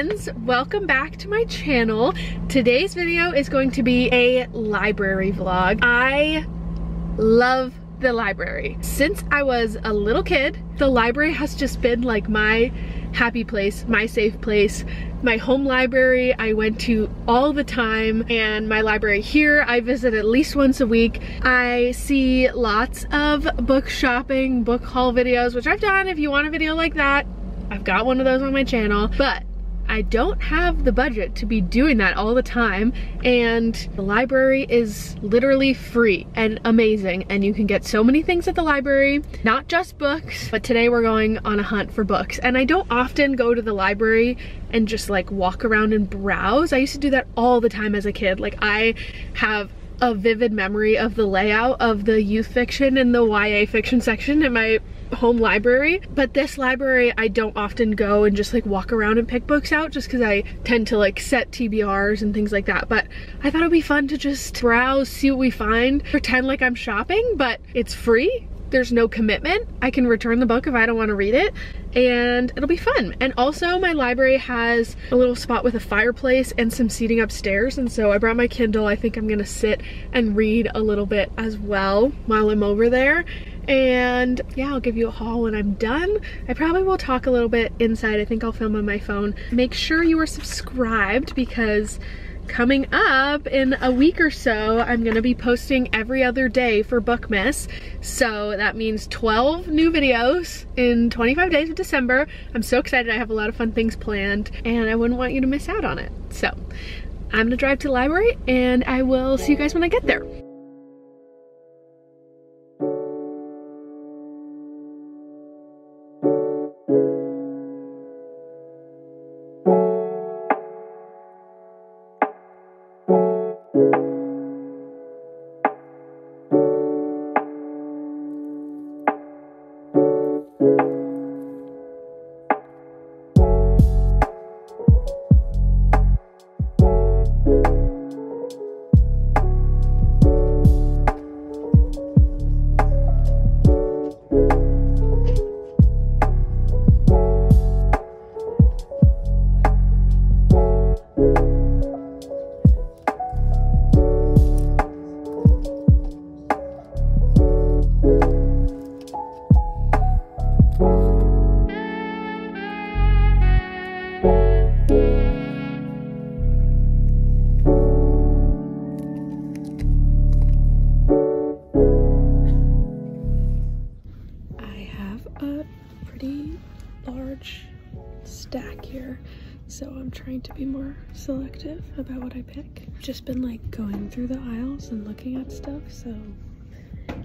friends, welcome back to my channel. Today's video is going to be a library vlog. I love the library. Since I was a little kid, the library has just been like my happy place, my safe place, my home library I went to all the time, and my library here I visit at least once a week. I see lots of book shopping, book haul videos, which I've done. If you want a video like that, I've got one of those on my channel, but I don't have the budget to be doing that all the time, and the library is literally free and amazing, and you can get so many things at the library, not just books, but today we're going on a hunt for books. And I don't often go to the library and just like walk around and browse. I used to do that all the time as a kid. Like, I have a vivid memory of the layout of the youth fiction and the YA fiction section in my home library, but this library I don't often go and just like walk around and pick books out, just because I tend to like set TBRs and things like that. But I thought it'd be fun to just browse, see what we find, pretend like I'm shopping, but it's free. There's no commitment. I can return the book if I don't want to read it, and it'll be fun. And also my library has a little spot with a fireplace and some seating upstairs, and so I brought my Kindle. I think I'm gonna sit and read a little bit as well while I'm over there. And yeah, I'll give you a haul when I'm done. I probably will talk a little bit inside. I think I'll film on my phone. Make sure you are subscribed, because coming up in a week or so, I'm gonna be posting every other day for Bookmas. So that means 12 new videos in 25 days of December. I'm so excited. I have a lot of fun things planned, and I wouldn't want you to miss out on it. So I'm gonna drive to the library, and I will see you guys when I get there. Stack here, so I'm trying to be more selective about what I pick. I've just been like going through the aisles and looking at stuff, so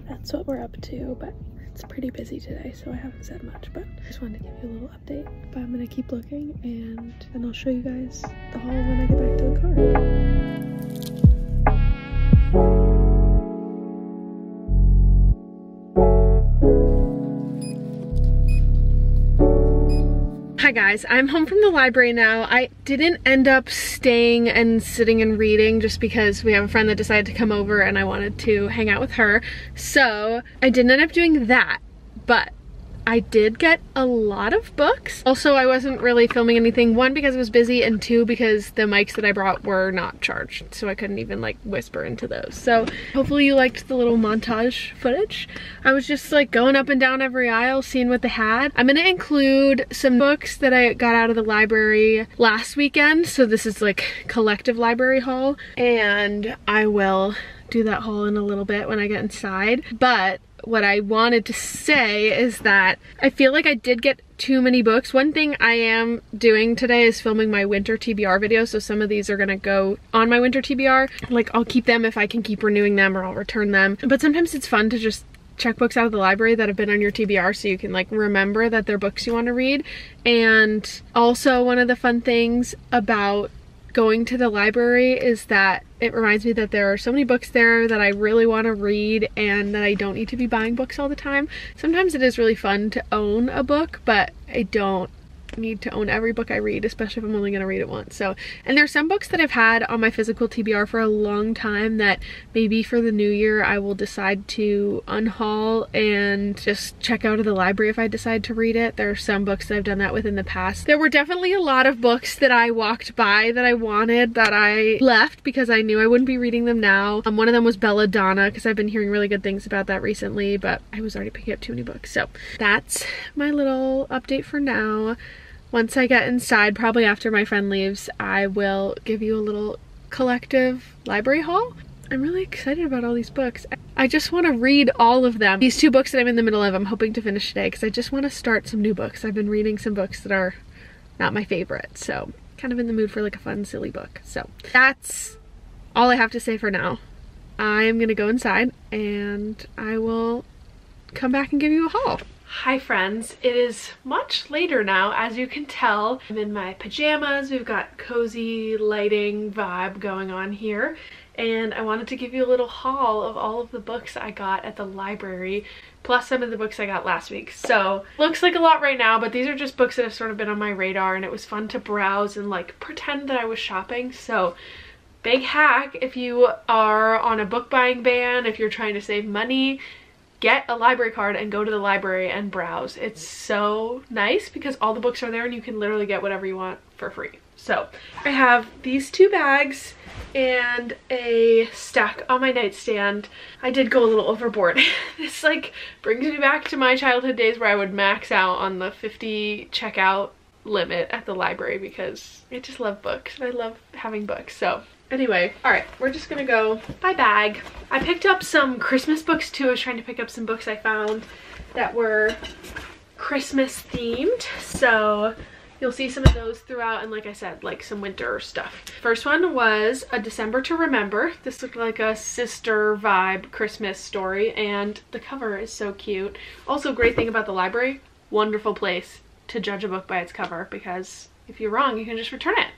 that's what we're up to. But it's pretty busy today, so I haven't said much, but I just wanted to give you a little update. But I'm gonna keep looking, and then I'll show you guys the haul when I get back to the car. Hi guys, I'm home from the library now. I didn't end up staying and sitting and reading just because we have a friend that decided to come over and I wanted to hang out with her. So I didn't end up doing that, but I did get a lot of books. Also, I wasn't really filming anything, one because I was busy, and two because the mics that I brought were not charged, so I couldn't even like whisper into those. So hopefully you liked the little montage footage. I was just like going up and down every aisle, seeing what they had. I'm gonna include some books that I got out of the library last weekend, so this is like collective library haul, and I will do that haul in a little bit when I get inside. But what I wanted to say is that I feel like I did get too many books. One thing I am doing today is filming my winter TBR video, so some of these are gonna go on my winter TBR. Like, I'll keep them if I can keep renewing them, or I'll return them. But sometimes it's fun to just check books out of the library that have been on your TBR so you can like remember that they're books you want to read. And also, one of the fun things about going to the library is that it reminds me that there are so many books there that I really want to read, and that I don't need to be buying books all the time. Sometimes it is really fun to own a book, but I don't I need to own every book I read, especially if I'm only gonna read it once. So, and there's some books that I've had on my physical TBR for a long time that maybe for the new year I will decide to unhaul and just check out of the library if I decide to read it. There are some books that I've done that with in the past. There were definitely a lot of books that I walked by that I wanted that I left because I knew I wouldn't be reading them now. One of them was Belladonna because I've been hearing really good things about that recently, but I was already picking up too many books. So that's my little update for now. Once I get inside, probably after my friend leaves, I will give you a little collective library haul. I'm really excited about all these books. I just want to read all of them. These 2 books that I'm in the middle of, I'm hoping to finish today because I just want to start some new books. I've been reading some books that are not my favorite, so kind of in the mood for like a fun, silly book. So that's all I have to say for now. I am gonna go inside and I will come back and give you a haul. Hi friends, it is much later now, as you can tell. I'm in my pajamas, we've got cozy lighting vibe going on here, and I wanted to give you a little haul of all of the books I got at the library, plus some of the books I got last week. So, looks like a lot right now, but these are just books that have sort of been on my radar, and it was fun to browse and like pretend that I was shopping. So, big hack if you are on a book buying ban, if you're trying to save money, get a library card and go to the library and browse. It's so nice because all the books are there and you can literally get whatever you want for free. So I have these 2 bags and a stack on my nightstand. I did go a little overboard. This like brings me back to my childhood days where I would max out on the 50 checkout limit at the library because I just love books and I love having books. So anyway, all right, we're just gonna go by bag. I picked up some Christmas books too. I was trying to pick up some books I found that were Christmas themed. So you'll see some of those throughout, and like I said, like some winter stuff. First one was A December to Remember. This looked like a sister vibe Christmas story, and the cover is so cute. Also, great thing about the library, wonderful place to judge a book by its cover, because if you're wrong, you can just return it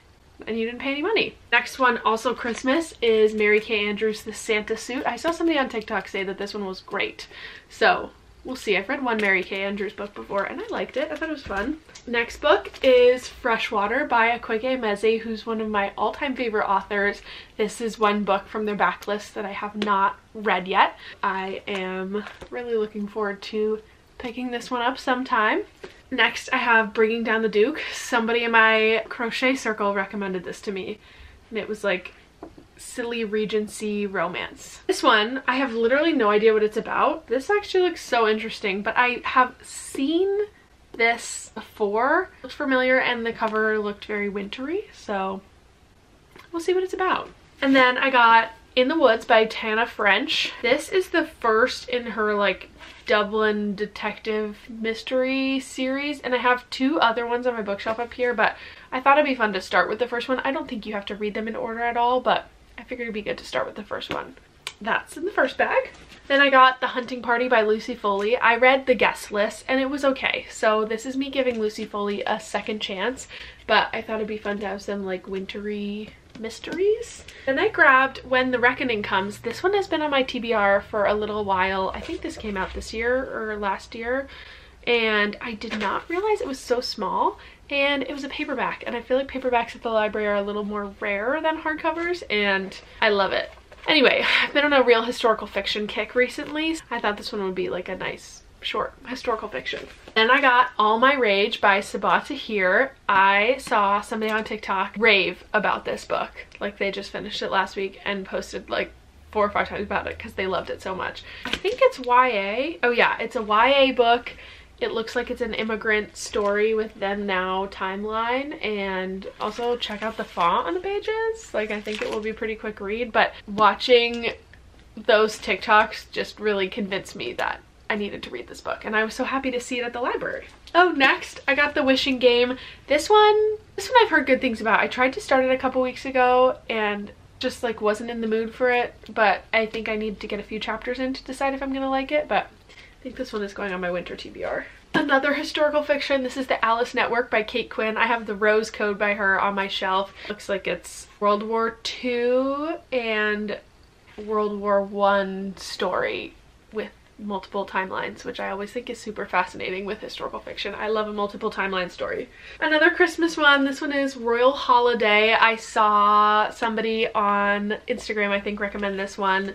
and you didn't pay any money. Next one, also Christmas, is Mary Kay Andrews' The Santa Suit. I saw somebody on TikTok say that this one was great, so we'll see. I've read one Mary Kay Andrews book before and I liked it. I thought it was fun. Next book is Freshwater by Akwaeke Emezi, who's one of my all-time favorite authors. This is one book from their backlist that I have not read yet. I am really looking forward to picking this one up sometime. Next, I have Bringing Down the Duke. Somebody in my crochet circle recommended this to me, and it was like silly Regency romance. This one, I have literally no idea what it's about. This actually looks so interesting, but I have seen this before. It looks familiar, and the cover looked very wintry, so we'll see what it's about. And then I got In the Woods by Tana French. This is the first in her like Dublin detective mystery series, and I have 2 other ones on my bookshelf up here, but I thought it'd be fun to start with the first one. I don't think you have to read them in order at all, but I figured it'd be good to start with the first one. That's in the first bag. Then I got The Hunting Party by Lucy Foley. I read the guest list and it was okay, so this is me giving Lucy Foley a second chance, but I thought it'd be fun to have some like wintry mysteries. Then I grabbed When the Reckoning Comes. This one has been on my TBR for a little while. I think this came out this year or last year, and I did not realize it was so small, and it was a paperback, and I feel like paperbacks at the library are a little more rare than hardcovers, and I love it. Anyway, I've been on a real historical fiction kick recently. I thought this one would be like a nice short historical fiction. Then I got All My Rage by Sabaa Tahir. I saw somebody on TikTok rave about this book. Like they just finished it last week and posted like 4 or 5 times about it because they loved it so much. I think it's YA. Oh yeah, it's a YA book. It looks like it's an immigrant story with then now timeline, and also check out the font on the pages. Like I think it will be a pretty quick read, but watching those TikToks just really convinced me that I needed to read this book, and I was so happy to see it at the library. Oh, next I got The Wishing Game. This one I've heard good things about. I tried to start it a couple weeks ago and just like wasn't in the mood for it, but I think I need to get a few chapters in to decide if I'm gonna like it, but I think this one is going on my winter TBR. Another historical fiction, this is The Alice Network by Kate Quinn. I have The Rose Code by her on my shelf. Looks like it's World War II and World War I story with multiple timelines, which I always think is super fascinating with historical fiction. I love a multiple timeline story. Another Christmas one, this one is Royal Holiday. I saw somebody on Instagram, I think, recommend this one.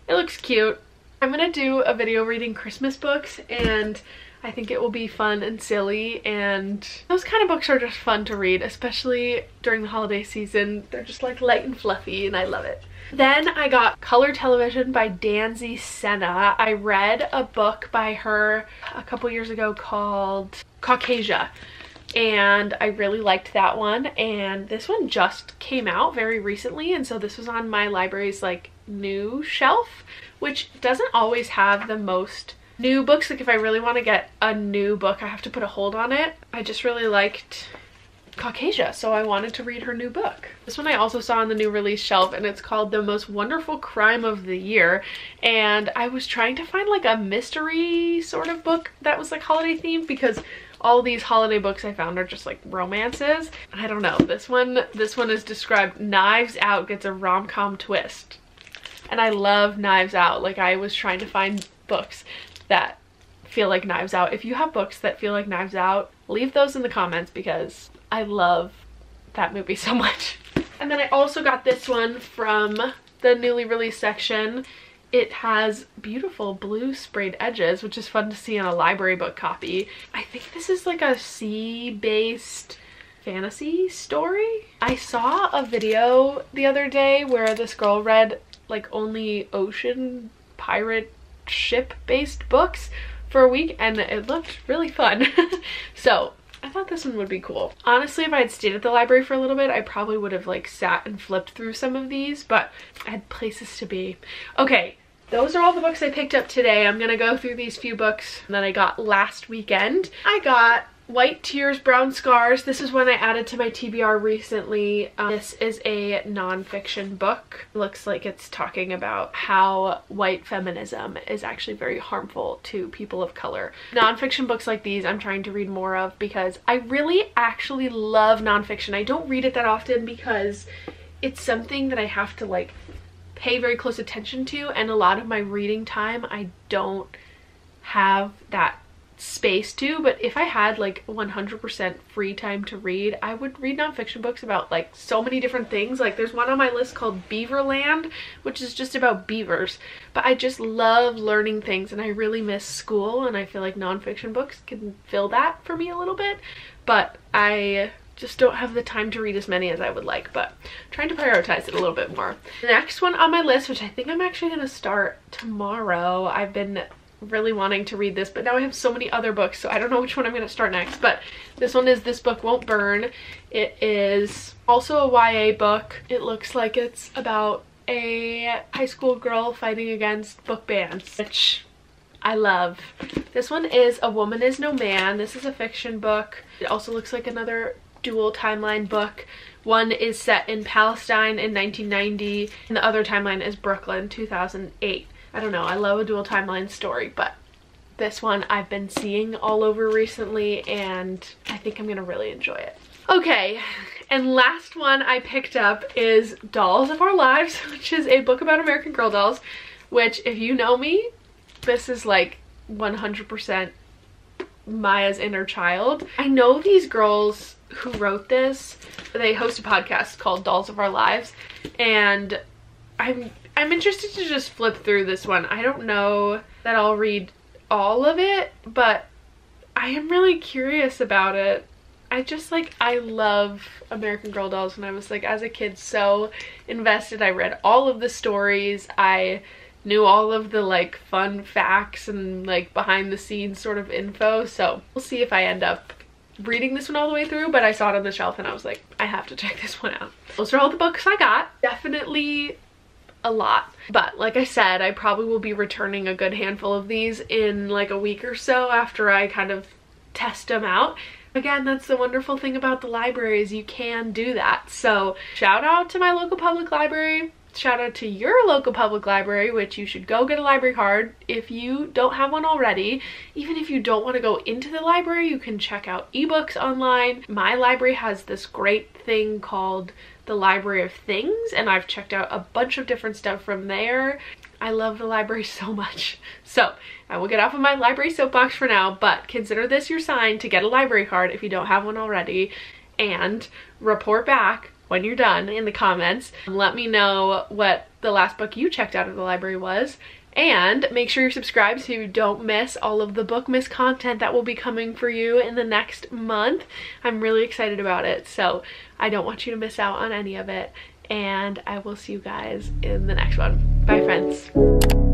It looks cute. I'm gonna do a video reading Christmas books, and I think it will be fun and silly, and those kind of books are just fun to read, especially during the holiday season. They're just like light and fluffy, and I love it. Then I got Color Television by Danzy Senna. I read a book by her a couple years ago called xoxo, and I really liked that one, and this one just came out very recently, and so this was on my library's like new shelf, which doesn't always have the most new books. Like if I really want to get a new book, I have to put a hold on it. I just really liked xoxo, so I wanted to read her new book. This one I also saw on the new release shelf, and it's called The Most Wonderful Crime of the Year, and I was trying to find like a mystery sort of book that was like holiday themed, because all these holiday books I found are just like romances. I don't know, this one is described, Knives Out gets a rom-com twist, and I love Knives Out. Like I was trying to find books that feel like Knives Out. If you have books that feel like Knives Out, leave those in the comments, because I love that movie so much. And then I also got this one from the newly released section. It has beautiful blue sprayed edges, which is fun to see on a library book copy. I think this is like a sea-based fantasy story. I saw a video the other day where this girl read like only ocean pirate ship-based books for a week, and it looked really fun. So I thought this one would be cool. Honestly, if I had stayed at the library for a little bit, I probably would have like sat and flipped through some of these, but I had places to be. Okay, those are all the books I picked up today. I'm gonna go through these few books that I got last weekend. I got White Tears, Brown Scars. This is one I added to my TBR recently. This is a nonfiction book. It looks like it's talking about how white feminism is actually very harmful to people of color. Nonfiction books like these I'm trying to read more of, because I really actually love nonfiction. I don't read it that often because it's something that I have to like pay very close attention to, and a lot of my reading time I don't have that space to. But if I had like 100% free time to read, I would read nonfiction books about like so many different things. Like there's one on my list called Beaverland, which is just about beavers, but I just love learning things, and I really miss school, and I feel like nonfiction books can fill that for me a little bit, but I just don't have the time to read as many as I would like, but I'm trying to prioritize it a little bit more. The next one on my list, which I think I'm actually going to start tomorrow, I've been really wanting to read this, but now I have so many other books, so I don't know which one I'm going to start next, but this one is This Book Won't Burn. It is also a YA book. It looks like it's about a high school girl fighting against book bans, which I love. This one is A Woman Is No Man. This is a fiction book. It also looks like another dual timeline book. One is set in Palestine in 1990, and the other timeline is Brooklyn, 2008. I don't know, I love a dual timeline story, but this one I've been seeing all over recently, and I think I'm gonna really enjoy it. Okay, and last one I picked up is Dolls of Our Lives, which is a book about American Girl dolls, which, if you know me, this is like 100% Maya's inner child. I know these girls who wrote this. They host a podcast called Dolls of Our Lives, and I'm interested to just flip through this one. I don't know that I'll read all of it, but I am really curious about it. I love American Girl dolls, and I was like, as a kid, so invested. I read all of the stories. I knew all of the like fun facts and like behind the scenes sort of info, so we'll see if I end up reading this one all the way through, but I saw it on the shelf and I was like, I have to check this one out. Those are all the books I got. Definitely a lot, but like I said, I probably will be returning a good handful of these in like a week or so after I kind of test them out. Again, that's the wonderful thing about the library, is you can do that. So shout out to my local public library. Shout out to your local public library, which you should go get a library card if you don't have one already. Even if you don't want to go into the library, you can check out ebooks online. My library has this great thing called the Library of Things, and I've checked out a bunch of different stuff from there. I love the library so much. So I will get off of my library soapbox for now, but consider this your sign to get a library card if you don't have one already, and report back when you're done in the comments. Let me know what the last book you checked out of the library was, and make sure you're subscribed so you don't miss all of the Bookmas content that will be coming for you in the next month. I'm really excited about it, so I don't want you to miss out on any of it, and I will see you guys in the next one. Bye, friends.